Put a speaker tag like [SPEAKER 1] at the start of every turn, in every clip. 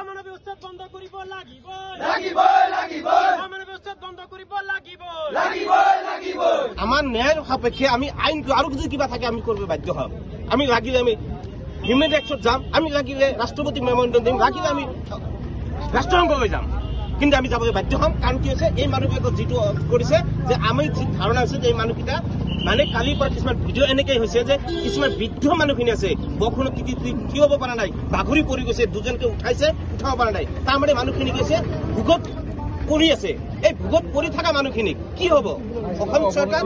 [SPEAKER 1] অমানৱিক উচ্ছেদ বন্ধ কৰিব লাগিব। আমাৰ ন্যায়ৰ সাপেক্ষে আমি আইন আৰু যদি কিবা থাকে আমি কৰিব বাধ্য হম। আমি লাগিলে আমি হিউমেন ৰাইটছত যাম, আমি লাগিলে ৰাষ্ট্ৰপতি মেমৰেণ্ডাম দিম, লাগিলে আমি ৰাষ্ট্ৰসংঘলৈ যাম, কিন্তু আমি যাবলৈ বাধ্য হম। কাৰণ কি হৈছে, এই মানুহবিলাকক যিটো কৰিছে যে আমি যি ধাৰণা হৈছে যে এই মানুহকেইটা মানে কালিৰ পৰা কিছুমান ভিডিঅ' এনেকৈ হৈছে যে কিছুমান বৃদ্ধ মানুহখিনি আছে বৰষুণত থিয় হ'ব পৰা নাই, বাগৰি পৰি গৈছে, দুজনকে উঠাইছে, উঠাব পৰা নাই। তাৰমানে মানুহখিনি গৈছে ভোগত পৰি আছে। এই ভোগত পৰি থকা মানুহখিনিক কি হ'ব? অসম চৰকাৰ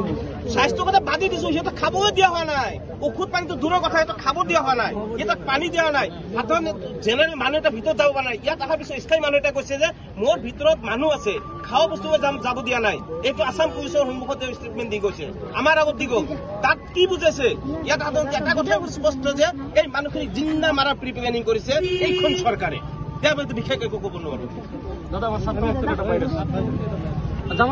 [SPEAKER 1] স্বাস্থ্যৰ কথা বাদি দিছো, সিহঁতক খাবও দিয়া হোৱা নাই। ঔষধ পানীটো দূৰৰ কথা, সিহঁতক খাব দিয়া হোৱা নাই, সিহঁতক পানী দিয়া নাই। সাধাৰণ জেনেৰেল মানুহ এটা ভিতৰত যাব পৰা নাই। ইয়াত অহাৰ পিছত স্থায়ী মানুহ এটা কৈছে যে মোৰ ভিতৰত মানুহ আছে, খাৱা বস্তু যাব দিয়া নাই। এইটো আছাম পুলিচৰ সন্মুখত ষ্টেটমেণ্ট দি গৈছে, আমাৰ আগত দি গ'ল। তাত কি বুজাইছে? ইয়াত সাধাৰণতে এটা কথাই স্পষ্ট যে এই মানুহখিনিক জিন্দা মাৰা প্ৰি প্লেনিং কৰিছে এইখন চৰকাৰে। তাৰ বাবে বিশেষ একো ক'ব নোৱাৰো। দাদা আমাৰ ছাত্ৰ
[SPEAKER 2] একদম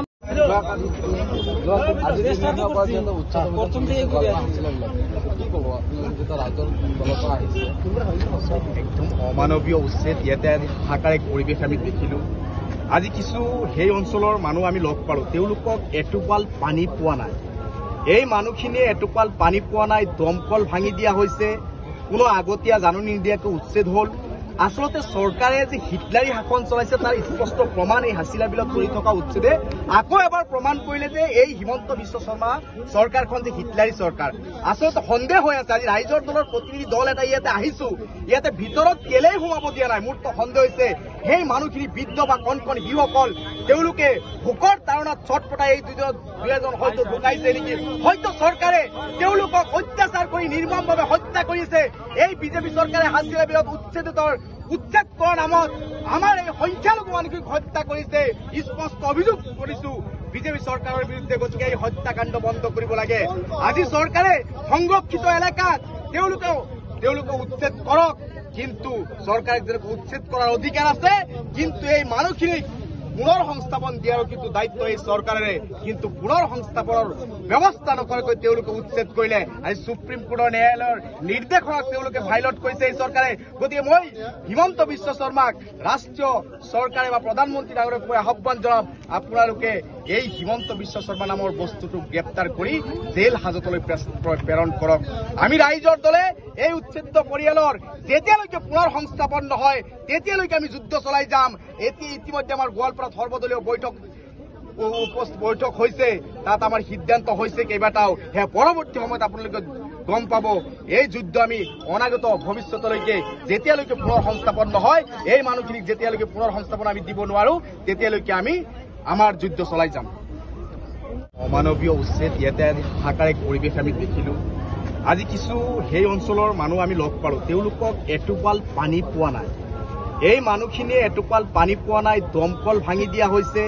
[SPEAKER 2] অমানৱীয় উচ্ছেদ ইয়াতে হাহাকাৰ এক পৰিৱেশ আমি দেখিলো। আজি কিছু সেই অঞ্চলৰ মানুহ আমি লগ পালো, তেওঁলোকক এটোপাল পানী পোৱা নাই। এই মানুহখিনিয়ে এটোপাল পানী পোৱা নাই, দমকল ভাঙি দিয়া হৈছে, কোনো আগতীয়া জাননী নিদিয়াকৈ উচ্ছেদ হ'ল। আচলতে চৰকাৰে যে হিটলাৰী শাসন চলাইছে তাৰ স্পষ্ট প্ৰমাণ এই হাছিলা বিলত চলি থকা উচ্ছেদে আকৌ এবাৰ প্ৰমাণ কৰিলে যে এই হিমন্ত বিশ্ব শৰ্মা চৰকাৰখন যে হিটলাৰী চৰকাৰ। আচলতে সন্দেহ হৈ আছে, আজি ৰাইজৰ দলৰ প্ৰতিনিধি দল এটা ইয়াতে আহিছো, ইয়াতে ভিতৰত কেলেই সোমাব দিয়া নাই। মোৰ তো সন্দেহ হৈছে সেই মানুহখিনি বৃদ্ধ বা কণ কণ শিশুসকল, তেওঁলোকে ভোকৰ তাৰণাত ছটপটাই এই দুজন হয়তো ঢুকাইছে নেকি, হয়তো চৰকাৰে তেওঁলোকক অত্যাচাৰ কৰি নিৰ্মমভাৱে হত্যা কৰিছে। এই বিজেপি চৰকাৰে হাছিলা বিলত উচ্ছেদ কৰাৰ নামত আমাৰ এই সংখ্যালঘু মানুহখিনিক হত্যা কৰিছে। স্পষ্ট অভিযোগ কৰিছো বিজেপি চৰকাৰৰ বিৰুদ্ধে। গতিকে এই হত্যাকাণ্ড বন্ধ কৰিব লাগে। আজি চৰকাৰে সংৰক্ষিত এলেকাত তেওঁলোকে উচ্ছেদ কৰক, কিন্তু চৰকাৰে যেনেকৈ উচ্ছেদ কৰাৰ অধিকাৰ আছে, কিন্তু এই মানুহখিনিক পুনৰ সংস্থাপন দিয়াৰো কিন্তু দায়িত্ব এই চৰকাৰে। কিন্তু পুনৰ সংস্থাপনৰ ব্যৱস্থা নকৰাকৈ তেওঁলোকে উচ্ছেদ কৰিলে। আজি সুপ্ৰিম কোৰ্টৰ ন্যায়ালয়ৰ নিৰ্দেশনাক তেওঁলোকে ভাইলেট কৰিছে এই চৰকাৰে। গতিকে মই হিমন্ত বিশ্ব শৰ্মাক ৰাষ্ট্ৰীয় চৰকাৰে বা প্ৰধানমন্ত্ৰী ডাঙৰীয়াক মই আহ্বান জনাম, আপোনালোকে এই হিমন্ত বিশ্ব শৰ্মা নামৰ বস্তুটোক গ্ৰেপ্তাৰ কৰি জেল হাজতলৈ প্ৰেৰণ কৰক। আমি ৰাইজৰ দলে এই উচ্ছেদিত পৰিয়ালৰ যেতিয়ালৈকে পুনৰ সংস্থাপন নহয় তেতিয়ালৈকে আমি যুদ্ধ চলাই যাম। ইতিমধ্যে আমাৰ গোৱালপাৰাত সৰ্বদলীয় বৈঠক হৈছে, তাত আমাৰ সিদ্ধান্ত হৈছে কেইবাটাও। সেয়া পৰৱৰ্তী সময়ত আপোনালোকে গম পাব। এই যুদ্ধ আমি অনাগত ভৱিষ্যতলৈকে যেতিয়ালৈকে পুনৰ সংস্থাপন নহয়, এই মানুহখিনিক যেতিয়ালৈকে পুনৰ সংস্থাপন আমি দিব নোৱাৰো তেতিয়ালৈকে আমি আমাৰ যুদ্ধ চলাই যাম। অমানৱীয় উচ্ছেদ ইয়াতে হাহাকাৰ এক পৰিৱেশ আমি দেখিলো। আজি কিছু সেই অঞ্চলৰ মানুহ আমি লগ পালো, তেওঁলোকক এটোপাল পানী পোৱা নাই। এই মানুহখিনিয়ে এটোপাল পানী পোৱা নাই, দমকল ভাঙি দিয়া হৈছে,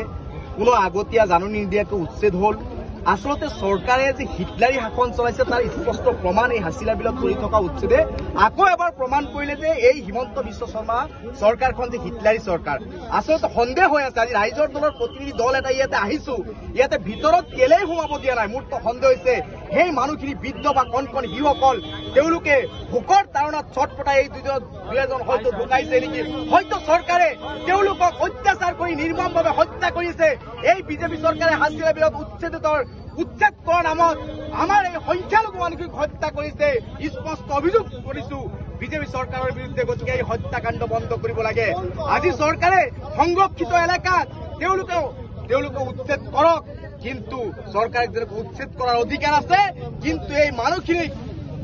[SPEAKER 2] কোনো আগতীয়া জাননী নিদিয়াকৈ উচ্ছেদ হ'ল। আচলতে চৰকাৰে যে হিটলাৰী শাসন চলাইছে তাৰ স্পষ্ট প্ৰমাণ এই হাছিলা বিলত চলি থকা উচ্ছেদে আকৌ এবাৰ প্ৰমাণ কৰিলে যে এই হিমন্ত বিশ্ব শৰ্মা চৰকাৰখন যে হিটলাৰী চৰকাৰ। আচলতে সন্দেহ হৈ আছে, আজি ৰাইজৰ দলৰ প্ৰতিনিধি দল এটা ইয়াতে আহিছো, ইয়াতে ভিতৰত কেলেই সোমাব দিয়া নাই। মোৰ তো সন্দেহ হৈছে সেই মানুহখিনি বৃদ্ধ বা কণ কণ শিশুসকল, তেওঁলোকে ভোকৰ তাৰণাত ছটপটাই এই দুজন হয়তো ঢুকাইছে নেকি, হয়তো চৰকাৰে তেওঁলোকক অত্যাচাৰ কৰি নিৰ্মমভাৱে হত্যা কৰিছে। এই বিজেপি চৰকাৰে হাছিলা বিলত উচ্ছেদ কৰাৰ নামত আমাৰ এই সংখ্যালঘু মানুহখিনিক হত্যা কৰিছে। স্পষ্ট অভিযোগ কৰিছো বিজেপি চৰকাৰৰ বিৰুদ্ধে। গতিকে এই হত্যাকাণ্ড বন্ধ কৰিব লাগে। আজি চৰকাৰে সংৰক্ষিত এলেকাত তেওঁলোকে উচ্ছেদ কৰক, কিন্তু চৰকাৰে যেনেকৈ উচ্ছেদ কৰাৰ অধিকাৰ আছে, কিন্তু এই মানুহখিনিক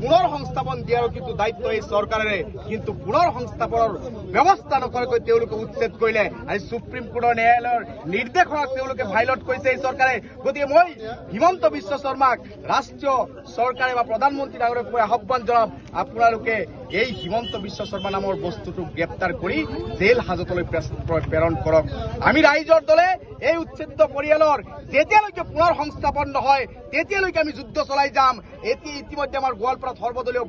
[SPEAKER 2] পুনৰ সংস্থাপন দিয়াৰো কিন্তু দায়িত্ব এই চৰকাৰে। কিন্তু পুনৰ সংস্থাপনৰ ব্যৱস্থা নকৰাকৈ তেওঁলোকে উচ্ছেদ কৰিলে। আজি সুপ্ৰিম কোৰ্টৰ ন্যায়ালয়ৰ নিৰ্দেশনাক তেওঁলোকে ভাইলেট কৰিছে এই চৰকাৰে। গতিকে মই হিমন্ত বিশ্ব শৰ্মাক ৰাষ্ট্ৰীয় চৰকাৰে বা প্ৰধানমন্ত্ৰী ডাঙৰীয়াক মই আহ্বান জনাম, আপোনালোকে এই হিমন্ত বিশ্ব শৰ্মা নামৰ বস্তুটোক গ্ৰেপ্তাৰ কৰি জেল হাজতলৈ প্ৰেৰণ কৰক। আমি ৰাইজৰ দলে এই উচ্ছেদিত পৰিয়ালৰ যেতিয়ালৈকে পুনৰ সংস্থাপন নহয় তেতিয়ালৈকে আমি যুদ্ধ চলাই যাম। ইতিমধ্যে আমাৰ গোৱালপাৰাত সৰ্বদলীয়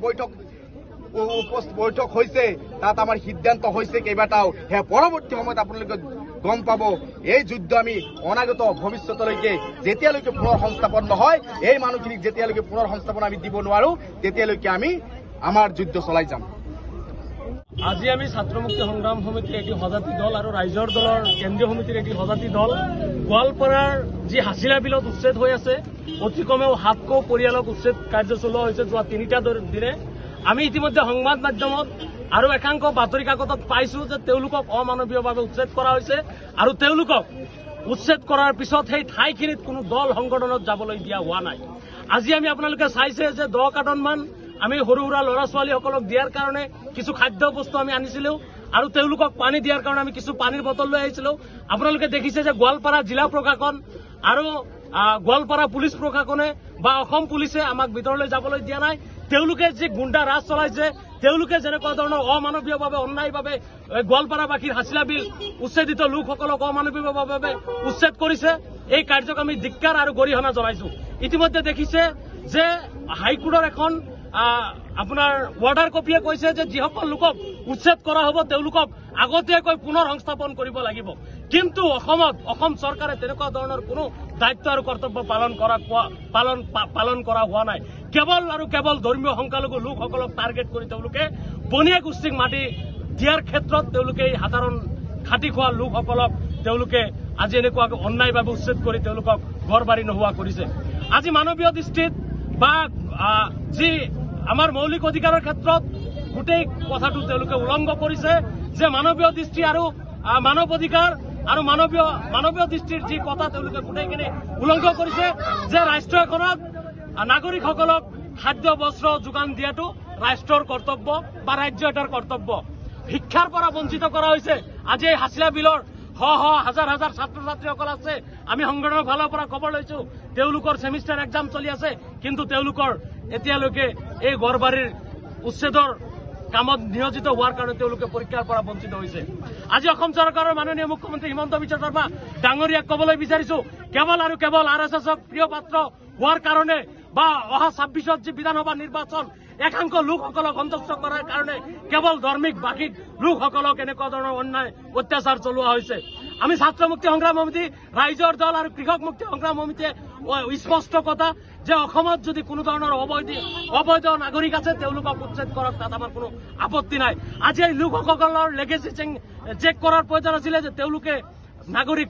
[SPEAKER 2] বৈঠক হৈছে, তাত আমাৰ সিদ্ধান্ত হৈছে কেইবাটাও। সেয়া পৰৱৰ্তী সময়ত আপোনালোকে গম পাব। এই যুদ্ধ আমি অনাগত ভৱিষ্যতলৈকে যেতিয়ালৈকে পুনৰ সংস্থাপন নহয়, এই মানুহখিনিক যেতিয়ালৈকে পুনৰ সংস্থাপন আমি দিব নোৱাৰো তেতিয়ালৈকে আমি আমাৰ যুদ্ধ চলাই যাম।
[SPEAKER 3] আজি আমি ছাত্ৰ মুক্তি সংগ্ৰাম সমিতিৰ এটি সজাতি দল আৰু ৰাইজৰ দলৰ কেন্দ্ৰীয় সমিতিৰ এটি সজাতি দল গোৱালপাৰাৰ যি হাছিলা বিলত উচ্ছেদ হৈ আছে, অতি কমেও 700 পৰিয়ালক উচ্ছেদ কাৰ্য চলোৱা হৈছে যোৱা 3টা দিনে। আমি ইতিমধ্যে সংবাদ মাধ্যমত আৰু একাংশ বাতৰি কাকতত পাইছো যে তেওঁলোকক অমানৱীয়ভাৱে উচ্ছেদ কৰা হৈছে আৰু তেওঁলোকক উচ্ছেদ কৰাৰ পিছত সেই ঠাইখিনিত কোনো দল সংগঠনত যাবলৈ দিয়া হোৱা নাই। আজি আমি আপোনালোকে চাইছে যে 10 কাৰ্টনমান আমি সৰু সুৰা ল'ৰা ছোৱালীসকলক দিয়াৰ কাৰণে কিছু খাদ্য বস্তু আমি আনিছিলো আৰু তেওঁলোকক পানী দিয়াৰ কাৰণে আমি কিছু পানীৰ বটল লৈ আহিছিলো। আপোনালোকে দেখিছে যে গোৱালপাৰা জিলা প্ৰশাসন আৰু গোৱালপাৰা পুলিচ প্ৰশাসনে বা অসম পুলিচে আমাক ভিতৰলৈ যাবলৈ দিয়া নাই। তেওঁলোকে যি গুণ্ডা ৰাজ চলাইছে, তেওঁলোকে যেনেকুৱা ধৰণৰ অমানৱীয়ভাৱে অন্যায়ভাৱে গোৱালপাৰাবাসীৰ হাছিলা বিল উচ্ছেদিত লোকসকলক অমানৱীয়ভাৱে উচ্ছেদ কৰিছে, এই কাৰ্যক আমি ধিক্কাৰ আৰু গৰিহণা জনাইছো। ইতিমধ্যে দেখিছে যে হাইকোৰ্টৰ এখন আপোনাৰ অৰ্ডাৰ কপিয়ে কৈছে যে যিসকল লোকক উচ্ছেদ কৰা হ'ব তেওঁলোকক আগতীয়াকৈ পুনৰ সংস্থাপন কৰিব লাগিব। কিন্তু অসম চৰকাৰে তেনেকুৱা ধৰণৰ কোনো দায়িত্ব আৰু কৰ্তব্য পালন কৰা হোৱা নাই। কেৱল আৰু কেৱল ধৰ্মীয় সংখ্যালঘু লোকসকলক টাৰ্গেট কৰি তেওঁলোকে বনিয়া গোষ্ঠীক মাটি দিয়াৰ ক্ষেত্ৰত তেওঁলোকে এই সাধাৰণ খাটি খোৱা লোকসকলক তেওঁলোকে আজি এনেকুৱাকৈ অন্যায়ভাৱে উচ্ছেদ কৰি তেওঁলোকক ঘৰ বাৰী নোহোৱা কৰিছে। আজি মানৱীয় দৃষ্টিত বা যি আমাৰ মৌলিক অধিকাৰৰ ক্ষেত্ৰত গোটেই কথাটো তেওঁলোকে উলংঘ কৰিছে যে মানৱীয় দৃষ্টি আৰু মানৱ অধিকাৰ আৰু মানৱীয় দৃষ্টিৰ যি কথা তেওঁলোকে গোটেইখিনি উলংঘ কৰিছে যে ৰাষ্ট্ৰ এখনত নাগৰিকসকলক খাদ্য বস্ত্ৰ যোগান দিয়াটো ৰাষ্ট্ৰৰ কৰ্তব্য বা ৰাজ্য এটাৰ কৰ্তব্য। শিক্ষাৰ পৰা বঞ্চিত কৰা হৈছে। আজি এই হাছিলা বিলৰ হাজাৰ হাজাৰ ছাত্ৰ ছাত্ৰীসকল আছে, আমি সংগঠনৰ ফালৰ পৰা খবৰ লৈছো তেওঁলোকৰ ছেমিষ্টাৰ এক্সাম চলি আছে, কিন্তু তেওঁলোকৰ এতিয়ালৈকে এই ঘৰবাৰীৰ উচ্ছেদৰ কামত নিয়োজিত হোৱাৰ কাৰণে তেওঁলোকে পৰীক্ষাৰ পৰা বঞ্চিত হৈছে। আজি অসম চৰকাৰৰ মাননীয় মুখ্যমন্ত্ৰী হিমন্ত বিশ্ব শৰ্মা ডাঙৰীয়াক কবলৈ বিচাৰিছো, কেৱল আৰু কেৱল RSSক প্ৰিয় পাত্ৰ হোৱাৰ কাৰণে বা অহা 26ত যি বিধানসভা নিৰ্বাচন একাংশ লোকসকলক সন্তুষ্ট কৰাৰ কাৰণে কেৱল ধাৰ্মিক বাকী লোকসকলক এনেকুৱা ধৰণৰ অন্যায় অত্যাচাৰ চলোৱা হৈছে। আমি ছাত্ৰ মুক্তি সংগ্ৰাম সমিতি, ৰাইজৰ দল আৰু কৃষক মুক্তি সংগ্ৰাম সমিতিয়ে স্পষ্ট কথা যে অসমত যদি কোনো ধৰণৰ অবৈধ নাগৰিক আছে তেওঁলোকক উচ্ছেদ কৰাত তাত আমাৰ কোনো আপত্তি নাই। আজি এই লোকসকলৰ লেগেচি চেক কৰাৰ প্ৰয়োজন আছিলে যে তেওঁলোকে নাগৰিক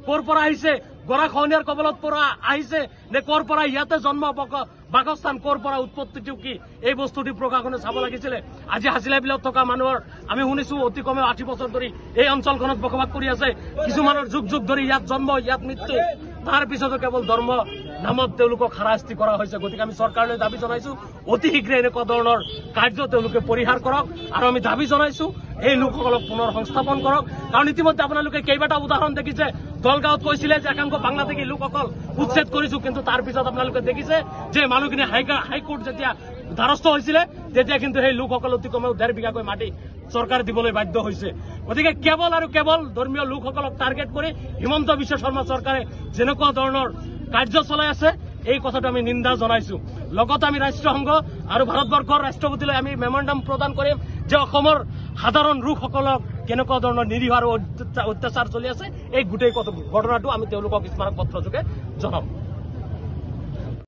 [SPEAKER 3] কৰ পৰা আহিছে, গৰাখহনীয়াৰ কবলত পৰা আহিছে নে কৰ পৰা ইয়াতে জন্ম বাসস্থান কৰ পৰা উৎপত্তিটো কি, এই বস্তুটি প্ৰশাসনে চাব লাগিছিলে। আজি হাছিলা বিলত থকা মানুহৰ আমি শুনিছো অতি কমেও 80 বছৰ ধৰি এই অঞ্চলখনত বসবাস কৰি আছে, কিছুমানৰ যুগ যুগ ধৰি ইয়াত জন্ম ইয়াত মৃত্যু, তাৰ পিছতো কেৱল ধৰ্ম নামত তেওঁলোকক হাৰাশাস্তি কৰা হৈছে। গতিকে আমি চৰকাৰলৈ দাবী জনাইছো অতি শীঘ্ৰে এনেকুৱা ধৰণৰ কাৰ্য তেওঁলোকে পৰিহাৰ কৰক আৰু আমি দাবী জনাইছো এই লোকসকলক পুনৰ সংস্থাপন কৰক। কাৰণ ইতিমধ্যে আপোনালোকে কেইবাটা উদাহৰণ দেখিছে, দলগাঁৱত কৈছিলে যে একাংশ বাংলাদেশী লোকসকল উচ্ছেদ কৰিছো, কিন্তু তাৰ পিছত আপোনালোকে দেখিছে যে মানুহখিনি হাইকোৰ্ট যেতিয়া দ্বাৰস্থ হৈছিলে তেতিয়া কিন্তু সেই লোকসকল অতি কমেও 1.5 বিঘাকৈ মাটি চৰকাৰে দিবলৈ বাধ্য হৈছে। গতিকে কেৱল আৰু কেৱল ধৰ্মীয় লোকসকলক টাৰ্গেট কৰি হিমন্ত বিশ্ব শৰ্মা চৰকাৰে যেনেকুৱা ধৰণৰ কাৰ্য চলাই আছে এই কথাটো আমি নিন্দা জনাইছো। লগতে আমি ৰাষ্ট্ৰসংঘ আৰু ভাৰতবৰ্ষৰ ৰাষ্ট্ৰপতিলৈ আমি মেমৰেণ্ডাম প্ৰদান কৰিম যে অসমৰ সাধাৰণ লোকসকলক কেনেকুৱা ধৰণৰ নিৰীহ আৰু অত্যাচাৰ চলি আছে এই গোটেই ঘটনাটো আমি তেওঁলোকক স্মাৰক পত্ৰ যোগে জনাম।